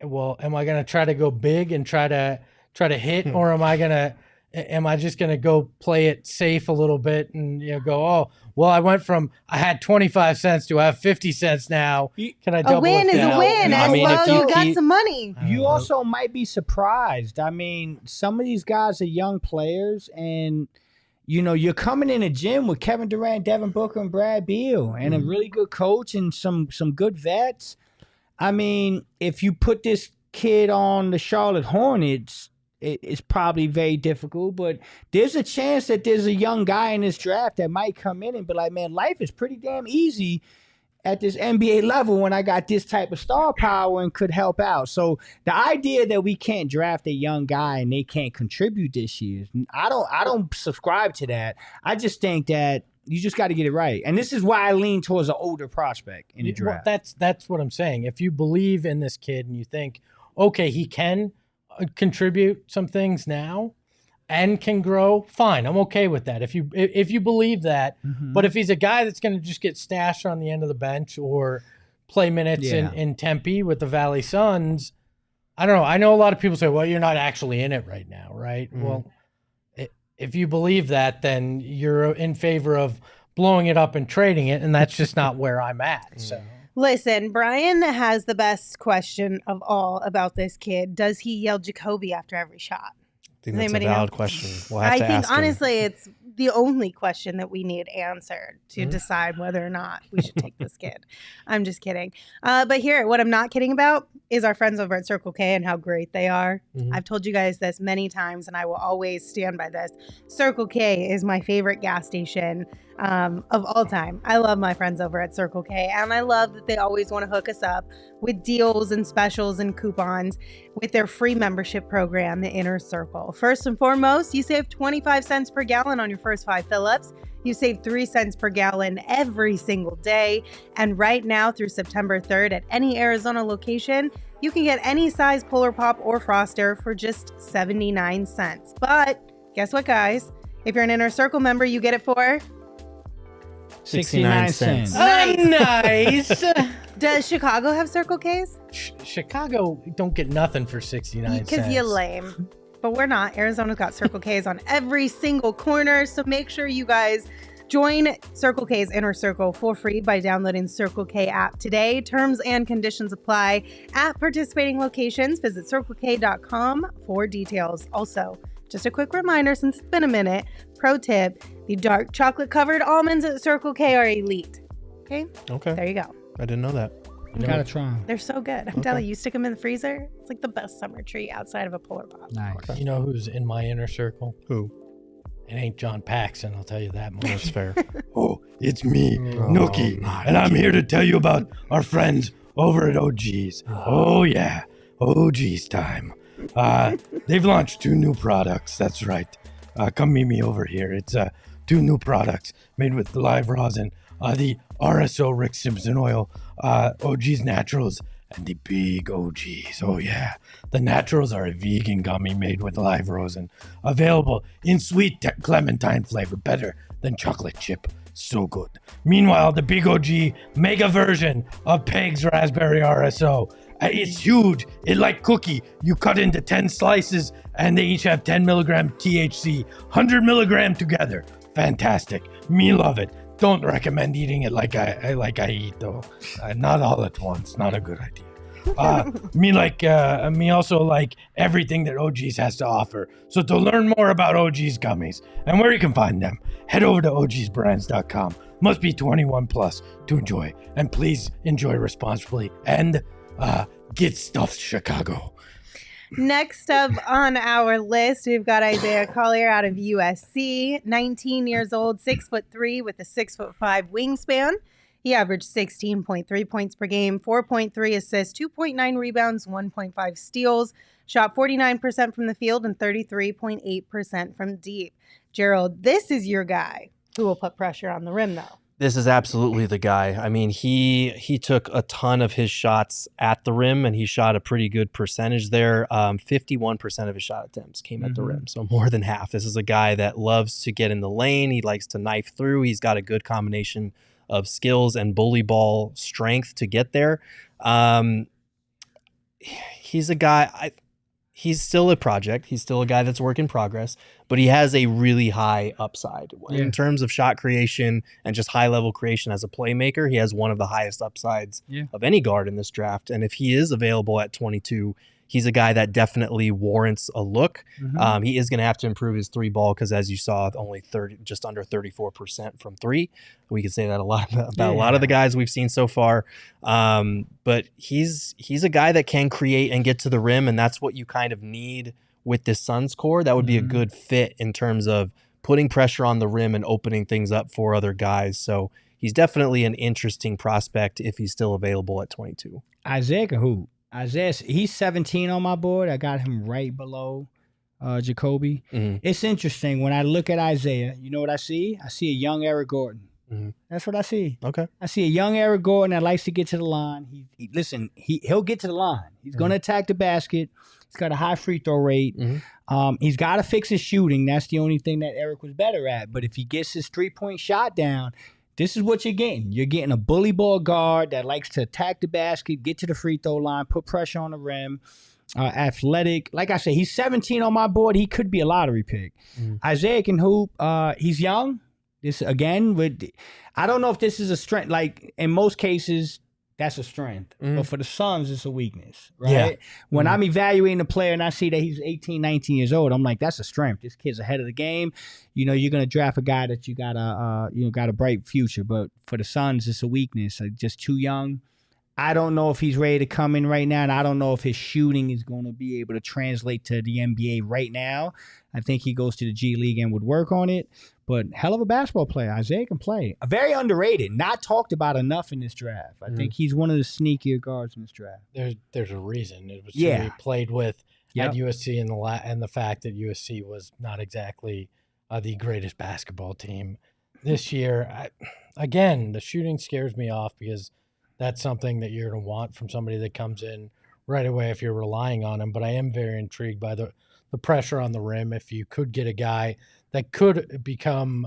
well, am I going to try to go big and try to hit, or am I just going to go play it safe a little bit and go, oh, well, I had 25 cents to I have 50 cents now. Can I double it down? A win is a win. I mean, you got some money. You also might be surprised. I mean, some of these guys are young players, and you're coming in a gym with Kevin Durant, Devin Booker, and Brad Beal, and a really good coach and some good vets. I mean, if you put this kid on the Charlotte Hornets, it's probably very difficult, but there's a chance that there's a young guy in this draft that might come in and be like, man, life is pretty damn easy at this NBA level when I got this type of star power and could help out. So the idea that we can't draft a young guy and they can't contribute this year, I don't subscribe to that. I just think that you just got to get it right. And this is why I lean towards an older prospect in the draft. Well, that's what I'm saying. If you believe in this kid and you think, okay, he can contribute some things now and can grow, fine, I'm okay with that. If you believe that, but if he's a guy that's going to just get stashed on the end of the bench or play minutes in Tempe with the Valley Suns, I don't know. I know a lot of people say, well, you're not actually in it right now, right? Well, if you believe that, then you're in favor of blowing it up and trading it, and that's just not where I'm at. So. Listen, Brian has the best question of all about this kid. Does he yell Jacoby after every shot? I think that's a valid question. We'll have to ask think, him. honestly, it's the only question that we need answered to decide whether or not we should take this kid. I'm just kidding. But here, what I'm not kidding about is our friends over at Circle K and how great they are. I've told you guys this many times, and I will always stand by this. Circle K is my favorite gas station of all time. I love my friends over at Circle K, and I love that they always want to hook us up with deals and specials and coupons with their free membership program, the Inner Circle. First and foremost, you save 25 cents per gallon on your first 5 fill-ups. You save 3 cents per gallon every single day. And right now through September 3rd at any Arizona location, you can get any size Polar Pop or Froster for just 79 cents. But guess what, guys? If you're an Inner Circle member, you get it for 69 cents. Nice. Does Chicago have Circle Ks? Chicago don't get nothing for 69 cents. Because you're lame. But we're not. Arizona's got Circle Ks on every single corner. So make sure you guys Join Circle K's Inner Circle for free by downloading the Circle K app today. Terms and conditions apply at participating locations. Visit CircleK.com for details. Also, just a quick reminder, since it's been a minute, pro tip, the dark chocolate covered almonds at Circle K are elite. Okay? Okay. There you go. I didn't know that. You gotta try them. They're so good. I'm telling you, stick them in the freezer. It's like the best summer treat outside of a Polar Pop. Nice. You know who's in my inner circle? Who? It ain't John Paxson, I'll tell you that much. That's fair. Oh, it's me, Nookie, and I'm here to tell you about our friends over at OG's. Oh, yeah, OG's time. They've launched 2 new products, that's right. Come meet me over here. It's 2 new products made with live rosin, the RSO Rick Simpson oil, OG's Naturals, and the big OGs. Oh, yeah. The Naturals are a vegan gummy made with live rosin, available in sweet clementine flavor, better than chocolate chip. So good. Meanwhile, the big OG mega version of Peg's Raspberry RSO. It's huge. It's like cookie. You cut into 10 slices, and they each have 10 milligram THC, 100 milligram together. Fantastic. Me love it. Don't recommend eating it like I eat though. Not all at once. Not a good idea. Me also like everything that OG's has to offer. So to learn more about OG's gummies and where you can find them, head over to ogsbrands.com. Must be 21 plus to enjoy. And please enjoy responsibly and get stuffed, Chicago. Next up on our list, we've got Isaiah Collier out of USC, 19 years old, 6'3" with a 6'5" wingspan. He averaged 16.3 points per game, 4.3 assists, 2.9 rebounds, 1.5 steals, shot 49% from the field and 33.8% from deep. Gerald, this is your guy who will put pressure on the rim, though. This is absolutely the guy. I mean, he took a ton of his shots at the rim, and he shot a pretty good percentage there. 51% of his shot attempts came at the rim, so more than half. This is a guy that loves to get in the lane. He likes to knife through. He's got a good combination of skills and bully ball strength to get there. He's a guy... He's still a project. He's still a guy that's work in progress, but he has a really high upside. In terms of shot creation and just high-level creation as a playmaker, he has one of the highest upsides of any guard in this draft. And if he is available at 22, he's a guy that definitely warrants a look. He is going to have to improve his 3-ball because, as you saw, only just under 34% from 3. We could say that a lot about a lot of the guys we've seen so far. But he's a guy that can create and get to the rim, and that's what you kind of need with this Suns core. That would be a good fit in terms of putting pressure on the rim and opening things up for other guys. So he's definitely an interesting prospect if he's still available at 22. Isaiah can hoop. Isaiah, he's 17 on my board. I got him right below Jacoby. It's interesting. When I look at Isaiah, you know what I see? I see a young Eric Gordon. That's what I see. Okay. I see a young Eric Gordon that likes to get to the line. He'll get to the line. He's going to attack the basket. He's got a high free throw rate. He's got to fix his shooting. That's the only thing that Eric was better at. But if he gets his 3-point shot down, this is what you're getting. You're getting a bully ball guard that likes to attack the basket, get to the free throw line, put pressure on the rim, athletic. Like I said, he's 17 on my board. He could be a lottery pick. Isaiah can hoop. He's young. This again, I don't know if this is a strength. Like in most cases, that's a strength. But for the Suns, it's a weakness, right? Yeah. When I'm evaluating a player and I see that he's 18, 19 years old, I'm like, that's a strength. This kid's ahead of the game. You know, you're going to draft a guy that you got a bright future. But for the Suns, it's a weakness. Just too young. I don't know if he's ready to come in right now, and I don't know if his shooting is going to be able to translate to the NBA right now. I think he goes to the G League and would work on it. But hell of a basketball player. Isaiah can play. Very underrated. Not talked about enough in this draft. I think he's one of the sneakier guards in this draft. There's a reason. It was who he played with at USC, and the fact that USC was not exactly the greatest basketball team this year. Again, the shooting scares me off because that's something that you're going to want from somebody that comes in right away if you're relying on him. But I am very intrigued by the pressure on the rim. If you could get a guy that could become,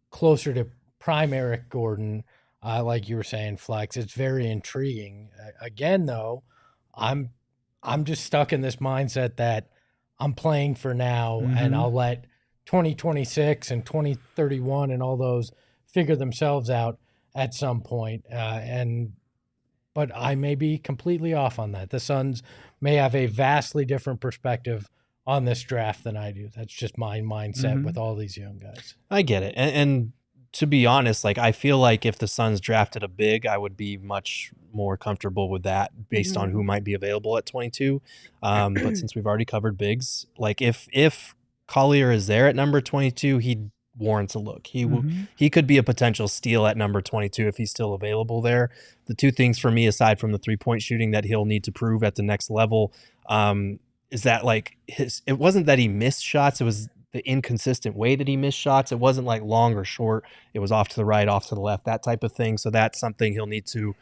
closer to prime Eric Gordon, like you were saying, Flex, it's very intriguing. Again, though, I'm just stuck in this mindset that I'm playing for now, and I'll let 2026 and 2031 and all those figure themselves out at some point. But I may be completely off on that. The Suns may have a vastly different perspective on this draft than I do. That's just my mindset with all these young guys. I get it. And to be honest, like, I feel like if the Suns drafted a big, I would be much more comfortable with that based on who might be available at 22. But since we've already covered bigs, like if Collier is there at number 22, he warrants a look. He could be a potential steal at number 22 if he's still available there. The two things for me, aside from the 3-point shooting that he'll need to prove at the next level, is that like it wasn't that he missed shots. It was the inconsistent way that he missed shots. It wasn't like long or short. It was off to the right, off to the left, that type of thing. So that's something he'll need to,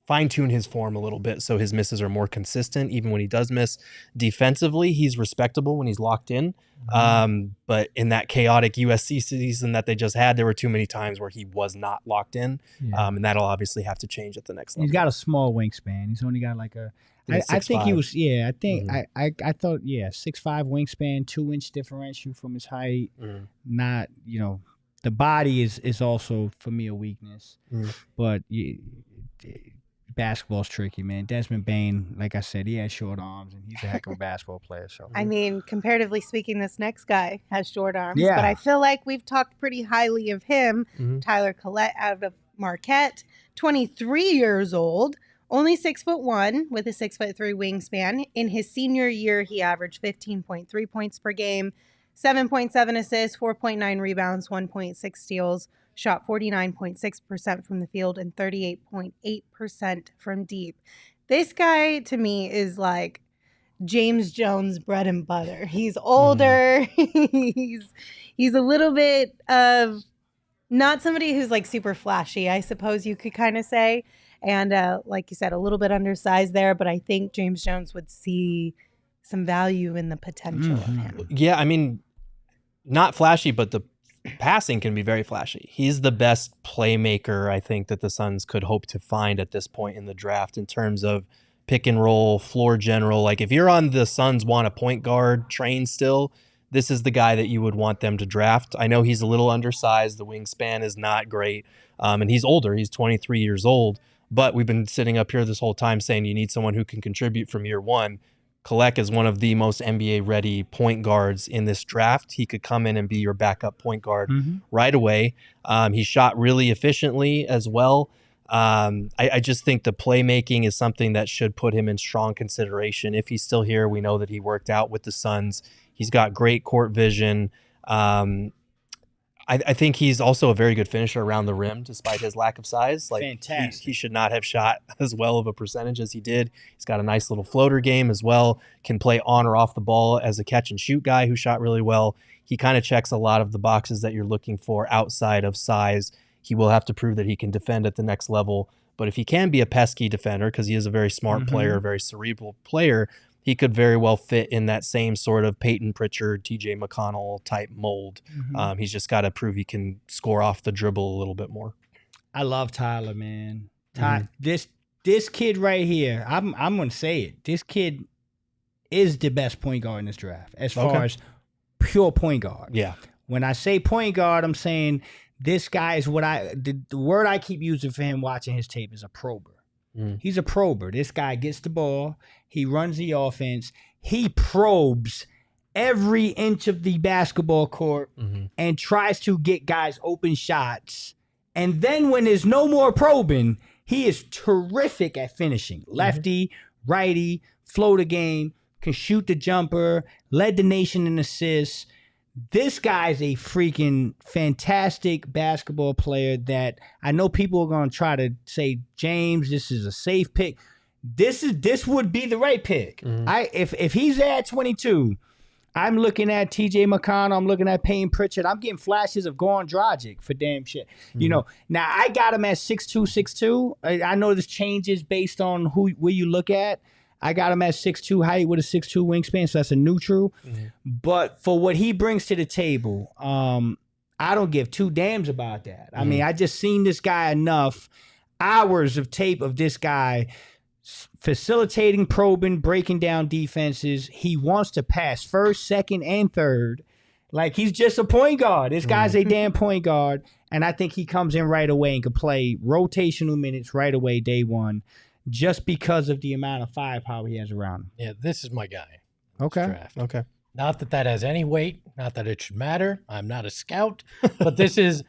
fine tune his form a little bit so his misses are more consistent. Even when he does miss defensively, he's respectable when he's locked in. But in that chaotic USC season that they just had, there were too many times where he was not locked in. And that'll obviously have to change at the next level. He's got a small wingspan. He's only got like I think he was, I think I thought, 6'5" wingspan, 2-inch differential from his height. Not, the body is also for me a weakness, but basketball's tricky, man. Desmond Bane, like I said, he has short arms and he's a heck of a basketball player. So I mean, comparatively speaking, this next guy has short arms, but I feel like we've talked pretty highly of him. Tyler Kolek out of Marquette, 23 years old. Only 6'1" with a 6'3" wingspan. In his senior year, he averaged 15.3 points per game, 7.7 assists, 4.9 rebounds, 1.6 steals, shot 49.6% from the field and 38.8% from deep. This guy, to me, is like James Jones bread and butter. He's older. He's a little bit of not somebody who's like super flashy, I suppose you could kind of say. And like you said, a little bit undersized there, but I think James Jones would see some value in the potential of him. Yeah, I mean, not flashy, but the passing can be very flashy. He's the best playmaker, I think, that the Suns could hope to find at this point in the draft in terms of pick and roll, floor general. Like, if you're on the Suns want a point guard train still, this is the guy that you would want them to draft. I know he's a little undersized. The wingspan is not great. And he's older. He's 23 years old. But we've been sitting up here this whole time saying you need someone who can contribute from year one. Kolek is one of the most NBA-ready point guards in this draft. He could come in and be your backup point guard right away. He shot really efficiently as well. I just think the playmaking is something that should put him in strong consideration. If he's still here, we know that he worked out with the Suns. He's got great court vision. I think he's also a very good finisher around the rim, despite his lack of size. Like, fantastic. He should not have shot as well of a percentage as he did. He's got a nice little floater game as well. Can play on or off the ball as a catch and shoot guy who shot really well. He kind of checks a lot of the boxes that you're looking for outside of size. He will have to prove that he can defend at the next level. But if he can be a pesky defender, because he is a very smart player, a very cerebral player, he could very well fit in that same sort of Peyton Pritchard, TJ McConnell type mold. He's just got to prove he can score off the dribble a little bit more. I love Tyler, man. This kid right here, I'm going to say it. This kid is the best point guard in this draft as far as pure point guard. Yeah. When I say point guard, I'm saying this guy is what the word I keep using for him watching his tape is a prober. He's a prober. This guy gets the ball. He runs the offense. He probes every inch of the basketball court and tries to get guys open shots. And then when there's no more probing, he is terrific at finishing. Lefty, righty, floater game, can shoot the jumper, led the nation in assists. This guy's a freaking fantastic basketball player that I know people are going to try to say, James, this is a safe pick. This would be the right pick. If he's at 22, I'm looking at TJ McConnell, I'm looking at Payne Pritchard. I'm getting flashes of Goran Dragic for damn shit. You know, now I got him at 6'2". I know this changes based on where you look at. I got him at 6'2" height with a 6'2" wingspan, so that's a neutral. But for what he brings to the table, I don't give two damns about that. I mean, I just seen this guy enough hours of tape of this guy facilitating, probing, breaking down defenses. He wants to pass first, second, and third. Like, he's just a point guard. This guy's a damn point guard. And I think he comes in right away and can play rotational minutes right away, day one, just because of the amount of firepower he has around him. Yeah, this is my guy. Okay. Draft. Okay. Not that that has any weight. Not that it should matter. I'm not a scout, but this is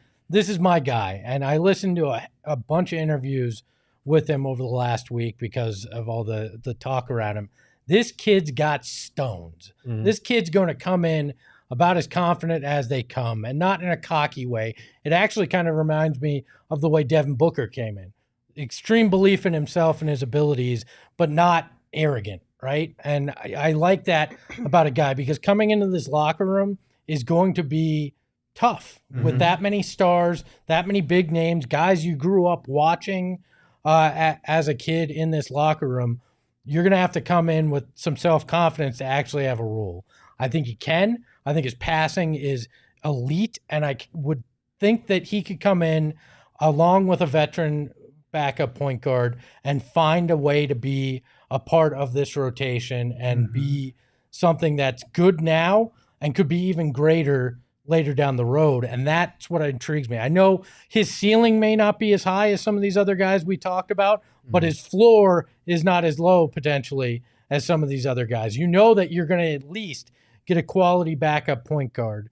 my guy. And I listened to a bunch of interviews with him over the last week because of all the talk around him. This kid's got stones. This kid's going to come in about as confident as they come, and not in a cocky way. It actually kind of reminds me of the way Devin Booker came in. Extreme belief in himself and his abilities, but not arrogant, right? And I like that about a guy, because coming into this locker room is going to be tough with that many stars, that many big names, guys you grew up watching as a kid in this locker room. You're going to have to come in with some self-confidence to actually have a role. I think he can. I think his passing is elite, and I would think that he could come in along with a veteran backup point guard and find a way to be a part of this rotation and be something that's good now and could be even greater later down the road. And that's what intrigues me. I know his ceiling may not be as high as some of these other guys we talked about, but his floor is not as low potentially as some of these other guys. You know that you're going to at least get a quality backup point guard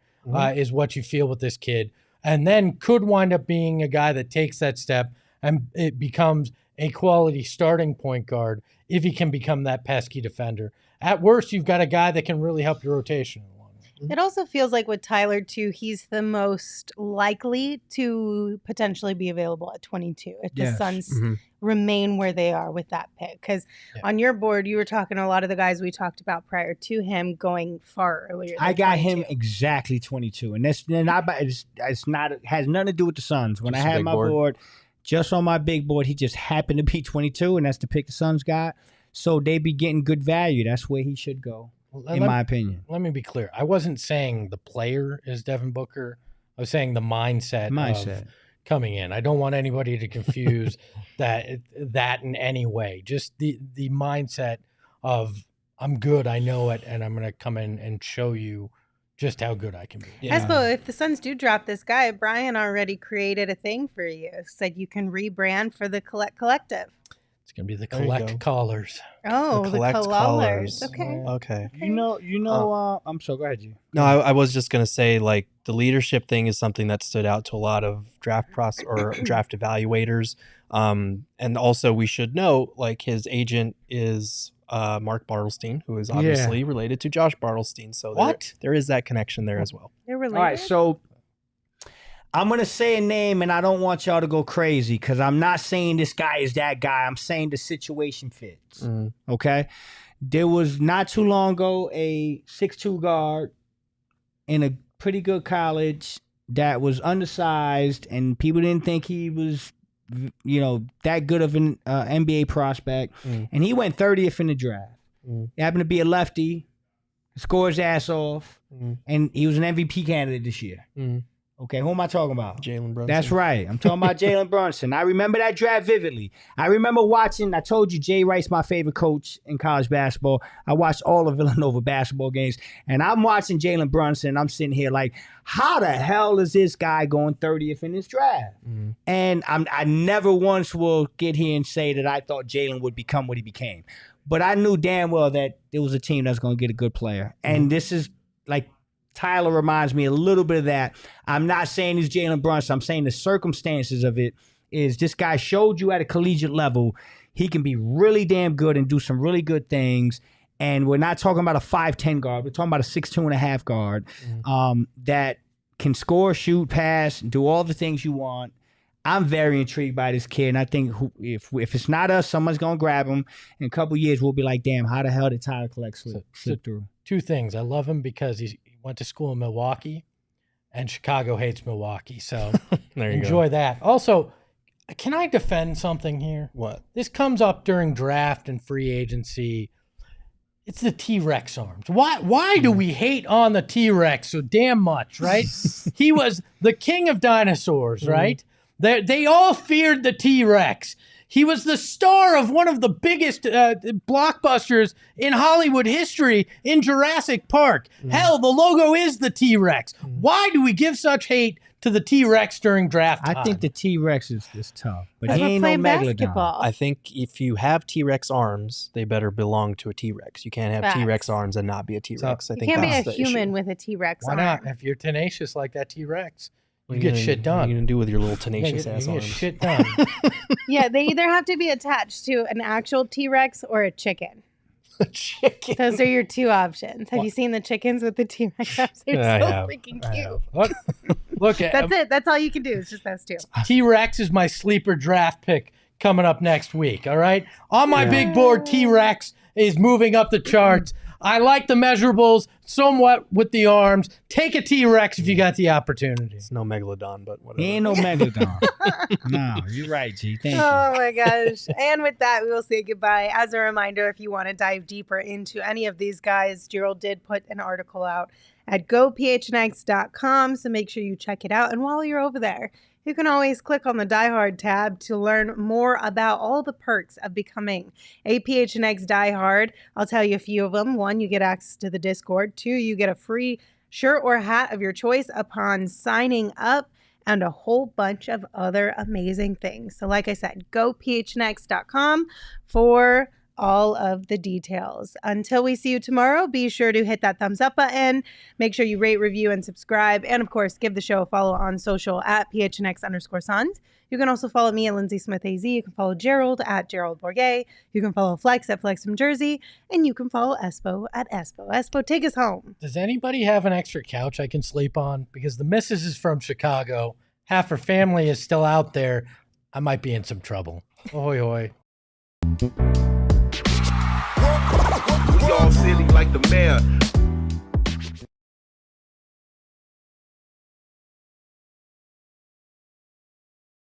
is what you feel with this kid. And then could wind up being a guy that takes that step and it becomes a quality starting point guard if he can become that pesky defender. At worst, you've got a guy that can really help your rotation. It also feels like with Tyler, too, he's the most likely to potentially be available at 22 if the Suns remain where they are with that pick. Because on your board, you were talking a lot of the guys we talked about prior to him going far earlier. I got him exactly 22. And it's not, it has nothing to do with the Suns. When I had my board, just on my big board, he just happened to be 22, and that's the pick the Suns got. So they be getting good value. That's where he should go. In my opinion. Let me be clear. I wasn't saying the player is Devin Booker. I was saying the mindset of coming in. I don't want anybody to confuse that in any way. Just the mindset of I'm good, I know it, and I'm going to come in and show you just how good I can be. Yeah. Espo, if the Suns do drop this guy, Brian already created a thing for you. Said you can rebrand for the Kolek Collective. It's going to be the Collect Callers. Oh, the Collect Callers. Okay. Okay. You know. I'm so glad you. No, I was just gonna say, like, the leadership thing is something that stood out to a lot of draft evaluators. And also we should note, like, his agent is Mark Bartelstein, who is obviously related to Josh Bartelstein. So there is that connection there as well. They're related. All right, so I'm going to say a name, and I don't want y'all to go crazy because I'm not saying this guy is that guy. I'm saying the situation fits, okay? There was not too long ago a 6'2" guard in a pretty good college that was undersized, and people didn't think he was, that good of an NBA prospect, and he went 30th in the draft. He happened to be a lefty, scored his ass off, and he was an MVP candidate this year. Okay, who am I talking about? Jalen Brunson. That's right. I'm talking about Jalen Brunson. I remember that draft vividly. I remember watching, I told you Jay Wright's my favorite coach in college basketball. I watched all of Villanova basketball games, and I'm watching Jalen Brunson, and I'm sitting here like, how the hell is this guy going 30th in this draft? And I never once will get here and say that I thought Jalen would become what he became. But I knew damn well that there was a team that's going to get a good player. And this is like, Tyler reminds me a little bit of that. I'm not saying he's Jalen Brunson. I'm saying the circumstances of it is this guy showed you at a collegiate level he can be really damn good and do some really good things. And we're not talking about a 5'10" guard. We're talking about a 6'2.5" guard that can score, shoot, pass, do all the things you want. I'm very intrigued by this kid, and I think if it's not us, someone's going to grab him. In a couple years, we'll be like, damn, how the hell did Tyler Kolek slip through? Two things. I love him because he went to school in Milwaukee, and Chicago hates Milwaukee. So enjoy that. Also, can I defend something here? What? This comes up during draft and free agency. It's the T-Rex arms. Why do we hate on the T-Rex so damn much, right? He was the king of dinosaurs, right? They all feared the T-Rex. He was the star of one of the biggest blockbusters in Hollywood history in Jurassic Park. Hell, the logo is the T-Rex. Why do we give such hate to the T-Rex during draft time? I think the T-Rex is tough, but Because he we're ain't no playing megalodon. basketball. I think if you have T-Rex arms, they better belong to a T-Rex. You can't have Facts. T-Rex arms and not be a T-Rex. I You think can't be that's a the human issue. with a T-Rex Why arm. not? If you're tenacious like that T-Rex, you What are get gonna- shit done. What are you going to do with your little You tenacious get ass arms? shit done. Yeah, they either have to be attached to an actual T-Rex or a chicken. Chicken. Those are your two options. Have you seen the chickens with the T-Rex arms? They're I so have. freaking I cute. have. Look at That's it. That's all you can do. It's just those two. T-Rex is my sleeper draft pick coming up next week, all right? On my big board, T-Rex is moving up the charts. I like the measurables somewhat with the arms. Take a T-Rex if you got the opportunity. It's no megalodon, but whatever. He ain't no megalodon. No, you're right, G. Thank you. Oh my gosh. And with that, we will say goodbye. As a reminder, if you want to dive deeper into any of these guys, Gerald did put an article out at gophnx.com, so make sure you check it out. And while you're over there, you can always click on the Die Hard tab to learn more about all the perks of becoming a PHNX Die Hard. I'll tell you a few of them. 1, you get access to the Discord. 2, you get a free shirt or hat of your choice upon signing up, and a whole bunch of other amazing things. So like I said, gophnx.com for all of the details. Until we see you tomorrow, be sure to hit that thumbs up button. Make sure you rate, review, and subscribe. And of course, give the show a follow on social at PHNX_Suns. You can also follow me at Lindsay Smith AZ. You can follow Gerald at Gerald Bourget. You can follow Flex at Flex from Jersey. And you can follow Espo at Espo. Espo, take us home. Does anybody have an extra couch I can sleep on? Because the missus is from Chicago. Half her family is still out there. I might be in some trouble. Ahoy, hoy. We all silly like the mayor.